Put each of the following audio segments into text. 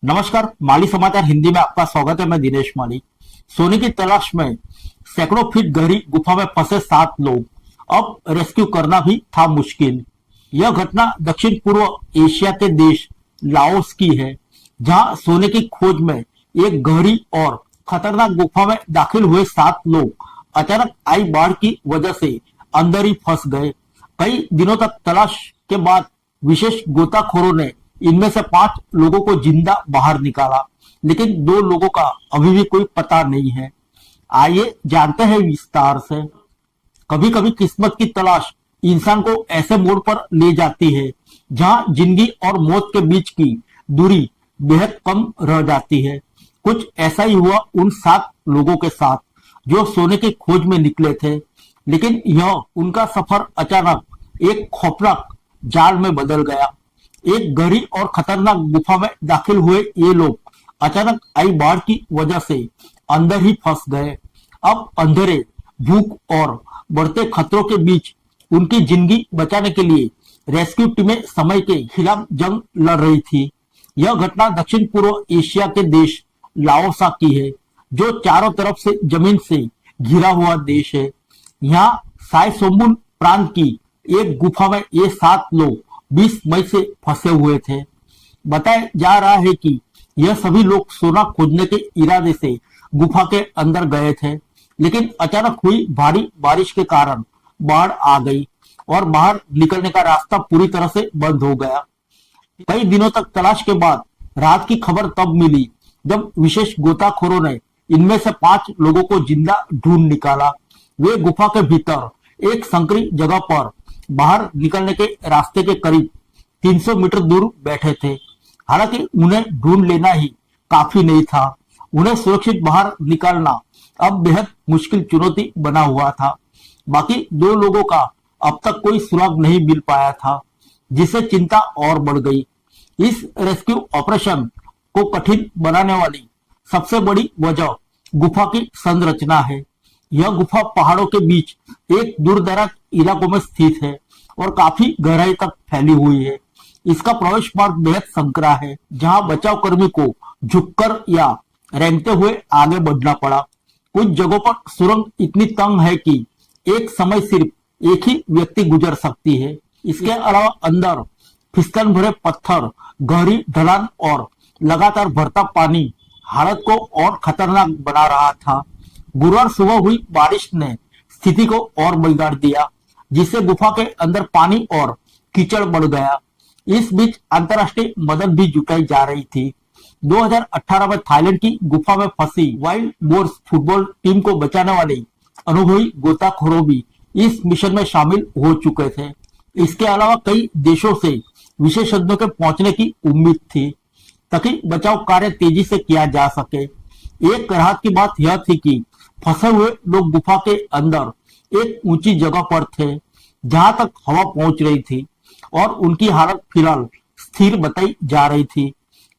नमस्कार, माली समाचार हिंदी में आपका स्वागत है। मैं दिनेश माली। सोने की तलाश में सैकड़ों फीट गहरी गुफा में फंसे 7 लोग, अब रेस्क्यू करना भी था मुश्किल। यह घटना दक्षिण पूर्व एशिया के देश लाओस की है, जहां सोने की खोज में एक गहरी और खतरनाक गुफा में दाखिल हुए 7 लोग अचानक आई बाढ़ की वजह से अंदर ही फंस गए। कई दिनों तक तलाश के बाद विशेष गोताखोरों ने इनमें से 5 लोगों को जिंदा बाहर निकाला, लेकिन 2 लोगों का अभी भी कोई पता नहीं है। आइए जानते हैं विस्तार से। कभी कभी किस्मत की तलाश इंसान को ऐसे मोड़ पर ले जाती है जहां जिंदगी और मौत के बीच की दूरी बेहद कम रह जाती है। कुछ ऐसा ही हुआ उन 7 लोगों के साथ जो सोने की खोज में निकले थे, लेकिन यह उनका सफर अचानक एक खौफनाक जाल में बदल गया। एक गहरी और खतरनाक गुफा में दाखिल हुए ये लोग अचानक आई बाढ़ की वजह से अंदर ही फंस गए। अब अंधेरे, भूख और बढ़ते खतरों के बीच उनकी जिंदगी बचाने के लिए रेस्क्यू टीमें समय के खिलाफ जंग लड़ रही थी। यह घटना दक्षिण पूर्व एशिया के देश लाओसा की है, जो चारों तरफ से जमीन से घिरा हुआ देश है। यहाँ साई सोम्बुन प्रांत की एक गुफा में ये 7 लोग 20 मई से फंसे हुए थे। बताया जा रहा है कि यह सभी लोग सोना खोजने के इरादे से गुफा के अंदर गए थे, लेकिन अचानक हुई भारी बारिश के कारण बाढ़ आ गई और बाहर निकलने का रास्ता पूरी तरह से बंद हो गया। कई दिनों तक तलाश के बाद रात की खबर तब मिली जब विशेष गोताखोरों ने इनमें से 5 लोगों को जिंदा ढूंढ निकाला। वे गुफा के भीतर एक संकरी जगह पर बाहर निकलने के रास्ते के करीब 300 मीटर दूर बैठे थे। हालांकि उन्हें ढूंढ लेना ही काफी नहीं था, उन्हें सुरक्षित बाहर निकालना अब बेहद मुश्किल चुनौती बना हुआ था। बाकी 2 लोगों का अब तक कोई सुराग नहीं मिल पाया था, जिससे चिंता और बढ़ गई। इस रेस्क्यू ऑपरेशन को कठिन बनाने वाली सबसे बड़ी वजह गुफा की संरचना है। यह गुफा पहाड़ों के बीच एक दूरदराज इलाकों में स्थित है और काफी गहराई तक फैली हुई है। इसका प्रवेश मार्ग बेहद संकरा है, जहां बचाव कर्मी को झुककर या रेंगते हुए आगे बढ़ना पड़ा। कुछ जगहों पर सुरंग इतनी तंग है कि एक समय सिर्फ एक ही व्यक्ति गुजर सकती है। इसके अलावा अंदर फिसलन भरे पत्थर, गहरी ढलान और लगातार बढ़ता पानी हालत को और खतरनाक बना रहा था। गुरुवार सुबह हुई बारिश ने स्थिति को और बिगाड़ दिया, जिससे गुफा के अंदर पानी और कीचड़ बढ़ गया। इस बीच अंतर्राष्ट्रीय मदद भी जुटाई जा रही थी। 2018 में थाईलैंड की गुफा में फंसी वाइल्ड बोर्स फुटबॉल टीम को बचाने वाले अनुभवी गोताखोरों भी इस मिशन में शामिल हो चुके थे। इसके अलावा कई देशों से विशेषज्ञों के पहुंचने की उम्मीद थी, ताकि बचाव कार्य तेजी से किया जा सके। एक राहत की बात यह थी कि फंसे हुए लोग गुफा के अंदर एक ऊंची जगह पर थे, जहां तक हवा पहुंच रही थी और उनकी हालत फिलहाल स्थिर बताई जा रही थी।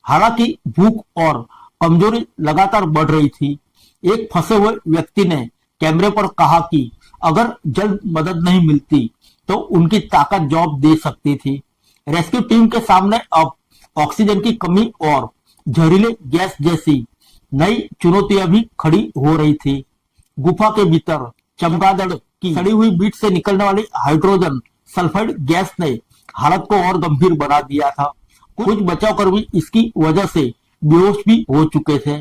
हालांकि भूख और कमजोरी लगातार बढ़ रही थी। एक फंसे हुए व्यक्ति ने कैमरे पर कहा कि अगर जल्द मदद नहीं मिलती तो उनकी ताकत जवाब दे सकती थी। रेस्क्यू टीम के सामने अब ऑक्सीजन की कमी और जहरीले गैस जैसी नई चुनौतियां भी खड़ी हो रही थी। गुफा के भीतर चमगादड़ की सड़ी हुई बीट से निकलने वाली हाइड्रोजन सल्फाइड गैस ने हालत को और गंभीर बना दिया था। कुछ बचाव कर्मी इसकी वजह से बेहोश भी हो चुके थे।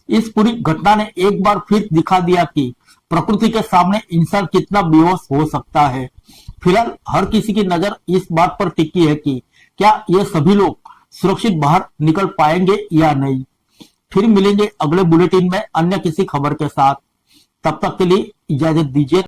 इस पूरी घटना ने एक बार फिर दिखा दिया कि प्रकृति के सामने इंसान कितना बेहोश हो सकता है। फिलहाल हर किसी की नजर इस बात पर टिकी है कि क्या ये सभी लोग सुरक्षित बाहर निकल पाएंगे या नहीं। फिर मिलेंगे अगले बुलेटिन में अन्य किसी खबर के साथ। तब तक के लिए इजाजत दीजिए।